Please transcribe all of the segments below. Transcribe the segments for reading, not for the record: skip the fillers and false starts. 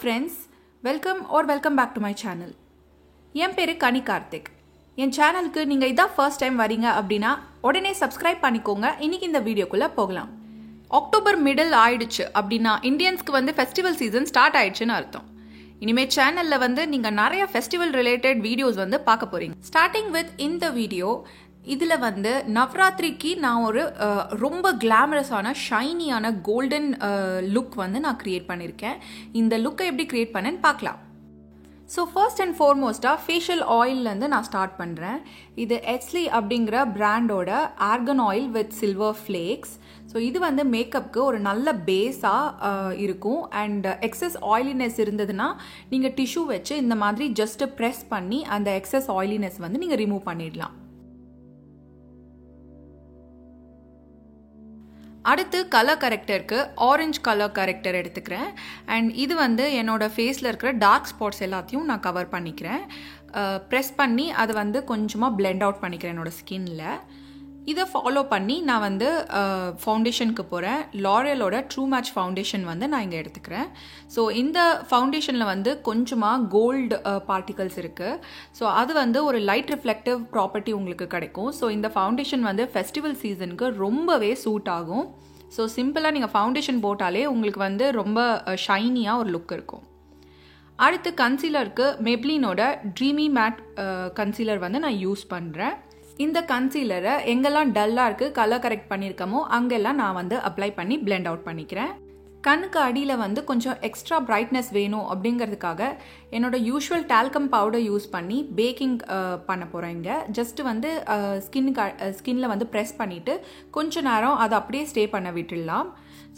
friends, welcome back to my channel. என் பேரு கனி கார்த்திக். என் சேனலுக்கு நீங்க இதான் ஃபர்ஸ்ட் டைம் வரீங்க அப்படின்னா உடனே சப்ஸ்கிரைப் பண்ணிக்கோங்க. இன்னைக்கு இந்த வீடியோக்குள்ள போகலாம். அக்டோபர் மிடில் ஆயிடுச்சு அப்படின்னா இந்தியன்ஸ்க்கு ஃபெஸ்டிவல் சீசன் ஸ்டார்ட் ஆயிடுச்சுன்னு அர்த்தம். இனிமே சேனல்ல நீங்க நிறைய ஃபெஸ்டிவல் ரிலேட்டட் வீடியோஸ் பார்க்க போறீங்க. ஸ்டார்டிங் வித் இந்த வீடியோ, இதில் நவராத்திரிக்கு நான் ஒரு ரொம்ப கிளாமரஸான ஷைனியான கோல்டன் லுக் நான் க்ரியேட் பண்ணியிருக்கேன். இந்த லுக்கை எப்படி க்ரியேட் பண்ணேன்னு பார்க்கலாம். ஸோ ஃபர்ஸ்ட் அண்ட் ஃபார்மோஸ்ட்டாக ஃபேஷியல் ஆயில்லேருந்து நான் ஸ்டார்ட் பண்ணுறேன். இது எஸ்லி அப்படிங்கிற பிராண்டோட argan oil with silver flakes. So இது மேக்கப்புக்கு ஒரு நல்ல பேஸாக இருக்கும். அண்ட் எக்ஸஸ் ஆயிலினஸ் இருந்ததுன்னா நீங்கள் டிஷ்யூ வச்சு இந்த மாதிரி ஜஸ்ட் ப்ரெஸ் பண்ணி அந்த எக்ஸஸ் ஆயிலினஸ் நீங்கள் ரிமூவ் பண்ணிடலாம். அடுத்து கலர் கரெக்டருக்கு ஆரஞ்சு கலர் கரெக்டர் எடுத்துக்கிறேன். அண்ட் இது என்னோட ஃபேஸில் இருக்கிற டார்க் ஸ்பாட்ஸ் எல்லாத்தையும் நான் கவர் பண்ணிக்கிறேன். ப்ரெஸ் பண்ணி அதை கொஞ்சமாக பிளெண்ட் அவுட் பண்ணிக்கிறேன் என்னோட ஸ்கின்ல. இதை ஃபாலோ பண்ணி நான் ஃபவுண்டேஷனுக்கு போகிறேன். லாரியலோட ட்ரூ மேட்ச் ஃபவுண்டேஷன் நான் இங்கே எடுத்துக்கிறேன். ஸோ இந்த ஃபவுண்டேஷனில் கொஞ்சமாக கோல்டு பார்ட்டிகல்ஸ் இருக்குது. ஸோ அது ஒரு லைட் ரிஃப்ளெக்டிவ் ப்ராப்பர்ட்டி உங்களுக்கு கிடைக்கும். ஸோ இந்த ஃபவுண்டேஷன் ஃபெஸ்டிவல் சீசனுக்கு ரொம்பவே சூட் ஆகும். ஸோ சிம்பிளாக நீங்கள் ஃபவுண்டேஷன் போட்டாலே உங்களுக்கு ரொம்ப ஷைனியாக ஒரு லுக் இருக்கும். அடுத்து கன்சீலருக்கு மெப்ளினோட ட்ரீமி மேட் கன்சீலர் நான் யூஸ் பண்ணுறேன். இந்த கன்சீலரை எங்கெல்லாம் டல்லாக இருக்குது கலர் கரெக்ட் பண்ணியிருக்கமோ அங்கெல்லாம் நான் அப்ளை பண்ணி பிளெண்ட் அவுட் பண்ணிக்கிறேன். கண்ணுக்கு அடியில் கொஞ்சம் எக்ஸ்ட்ரா பிரைட்னஸ் வேணும் அப்படிங்கிறதுக்காக என்னோட யூஷுவல் டால்கம் பவுடர் யூஸ் பண்ணி பேக்கிங் பண்ண போகிறேன். இங்கே ஜஸ்ட்டு ஸ்கின்னில் ப்ரெஸ் பண்ணிவிட்டு கொஞ்ச நேரம் அதை அப்படியே ஸ்டே பண்ண விட்டுடலாம்.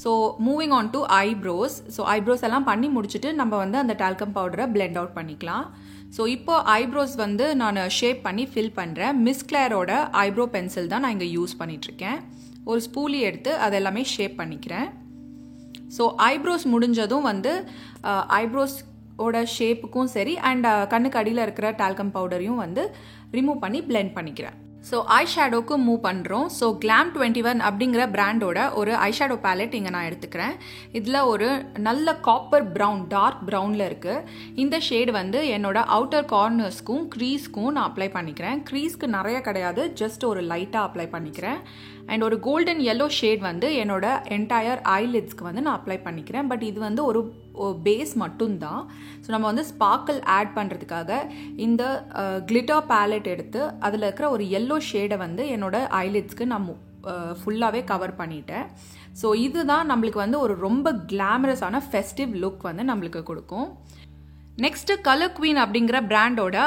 So moving on to eyebrows. So eyebrows எல்லாம் பண்ணி முடிச்சுட்டு நம்ம அந்த டால்கம் பவுடரை பிளெண்ட் அவுட் பண்ணிக்கலாம். ஸோ இப்போ ஐப்ரோஸ் நான் ஷேப் பண்ணி ஃபில் பண்ணுறேன். மிஸ் கிளேரோட ஐப்ரோ பென்சில் தான் நான் இங்கே யூஸ் பண்ணிகிட்ருக்கேன். ஒரு ஸ்பூலி எடுத்து அதெல்லாமே ஷேப் பண்ணிக்கிறேன். ஸோ ஐப்ரோஸ் முடிஞ்சதும் ஐப்ரோஸோட ஷேப்புக்கும் சரி அண்ட் கண்ணுக்கு அடியில் இருக்கிற டால்கம் பவுடரையும் ரிமூவ் பண்ணி பிளெண்ட் பண்ணிக்கிறேன். ஸோ ஐ ஷேடோக்கு மூவ் பண்ணுறோம். ஸோ Glam21 அப்படிங்கிற பிராண்டோட ஒரு ஐ ஷேடோ பேலட் இங்கே நான் எடுத்துக்கிறேன். இதில் ஒரு நல்ல காப்பர் ப்ரௌன் டார்க் ப்ரௌனில் இருக்குது. இந்த ஷேடு என்னோட அவுட்டர் கார்னர்ஸ்க்கும் க்ரீஸ்க்கும் நான் அப்ளை பண்ணிக்கிறேன். க்ரீஸ்க்கு நிறைய கிடையாது, ஜஸ்ட் ஒரு லைட்டாக அப்ளை பண்ணிக்கிறேன். அண்ட் ஒரு கோல்டன் எல்லோ ஷேட் என்னோட என்டையர் ஐலிட்ஸ்க்கு நான் அப்ளை பண்ணிக்கிறேன். பட் இது ஒரு பேஸ் மட்டும்தான். ஸோ நம்ம ஸ்பார்க்கிள் ஆட் பண்ணுறதுக்காக இந்த கிளிட்டர் பேலட் எடுத்து அதில் இருக்கிற ஒரு எல்லோ ஷேடை என்னோட ஐலிட்ஸ்க்கு நான் ஃபுல்லாகவே கவர் பண்ணிட்டேன். ஸோ இதுதான் நம்மளுக்கு ஒரு ரொம்ப கிளாமரஸான ஃபெஸ்டிவ் லுக் நம்மளுக்கு கொடுக்கும். நெக்ஸ்ட்டு கலர் குவீன் அப்படிங்கிற பிராண்டோட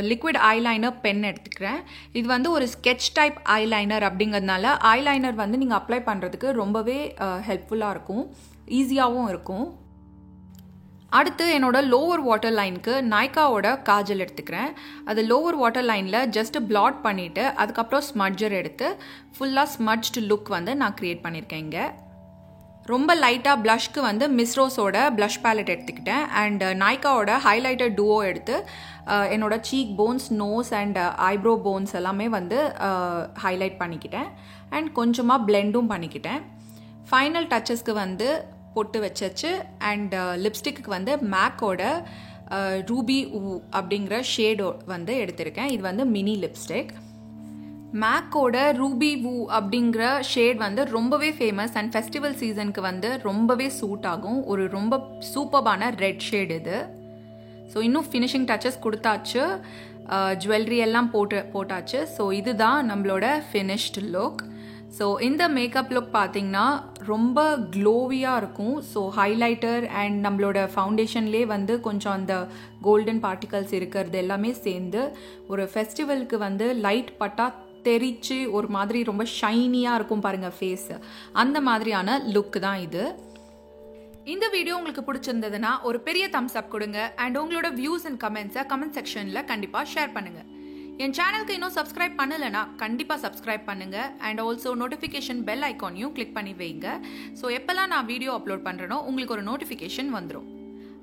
லிக்விட் ஐலைனர் பென் எடுத்துக்கிறேன். இது ஒரு ஸ்கெட்ச் டைப் ஐலைனர் அப்படிங்கிறதுனால ஐலைனர் நீங்கள் அப்ளை பண்ணுறதுக்கு ரொம்பவே ஹெல்ப்ஃபுல்லாக இருக்கும், ஈஸியாகவும் இருக்கும். அடுத்து என்னோட லோவர் வாட்டர் லைனுக்கு நைக்காவோட காஜல் எடுத்துக்கிறேன். அது லோவர் வாட்டர் லைனில் ஜஸ்ட் பிளாட் பண்ணிவிட்டு அதுக்கப்புறம் ஸ்மட்ஜர் எடுத்து ஃபுல்லாக ஸ்மட்ஜ்டு லுக் நான் க்ரியேட் பண்ணியிருக்கேன். இங்கே ரொம்ப லைட்டாக ப்ளஷ்க்கு மிஸ் ரோஸோட ப்ளஷ் பேலட் எடுத்துக்கிட்டேன். அண்ட் நைக்காவோட ஹைலைட்டர் டூவோ எடுத்து என்னோட cheek bones, nose and eyebrow bones எல்லாமே ஹைலைட் பண்ணிக்கிட்டேன். அண்ட் கொஞ்சமாக பிளெண்டும் பண்ணிக்கிட்டேன். ஃபைனல் டச்சஸ்க்கு பொட்டு வச்சாச்சு. அண்ட் லிப்ஸ்டிக்கு மேக்கோட ரூபி ஊ அப்படிங்கிற ஷேடோ எடுத்திருக்கேன். இது மினி லிப்ஸ்டிக். மேக்கோட ரூபி வூ அப்படிங்கிற ஷேட் ரொம்பவே ஃபேமஸ் அண்ட் ஃபெஸ்டிவல் சீசனுக்கு ரொம்பவே சூட் ஆகும். ஒரு ரொம்ப சூப்பர்பான ரெட் ஷேட் இது. ஸோ இன்னும் ஃபினிஷிங் டச்சஸ் கொடுத்தாச்சு, ஜுவல்லரி எல்லாம் போட்டாச்சு. ஸோ இதுதான் நம்மளோட ஃபினிஷ்டு லுக். ஸோ இந்த மேக்கப் லுக் பார்த்திங்கன்னா ரொம்ப க்ளோவியாக இருக்கும். ஸோ ஹைலைட்டர் அண்ட் நம்மளோட ஃபவுண்டேஷன்லேயே கொஞ்சம் அந்த கோல்டன் பார்ட்டிகல்ஸ் இருக்கிறது எல்லாமே சேர்ந்து ஒரு ஃபெஸ்டிவலுக்கு லைட் பட்டா தெரிச்சு ஒரு மாதிரி ரொம்ப ஷைனியாக இருக்கும் பாருங்கள் ஃபேஸ். அந்த மாதிரியான லுக் தான் இது. இந்த வீடியோ உங்களுக்கு பிடிச்சிருந்ததுன்னா ஒரு பெரிய தம்ஸ் அப் கொடுங்க. அண்ட் உங்களோட வியூஸ் அண்ட் கமெண்ட்ஸை கமெண்ட் செக்ஷனில் கண்டிப்பாக ஷேர் பண்ணுங்கள். என் சேனலுக்கு இன்னும் சப்ஸ்கிரைப் பண்ணலைன்னா கண்டிப்பாக சப்ஸ்கிரைப் பண்ணுங்கள். அண்ட் ஆல்சோ நோட்டிஃபிகேஷன் பெல் ஐக்கானையும் கிளிக் பண்ணி வைங்க. ஸோ எப்போல்லாம் நான் வீடியோ அப்லோட் பண்ணுறேனோ உங்களுக்கு ஒரு நோட்டிஃபிகேஷன் வந்துடும்.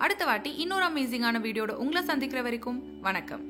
அடுத்த வாட்டி இன்னொரு அமேசிங்கான வீடியோட உங்களை சந்திக்கிற வரைக்கும் வணக்கம்.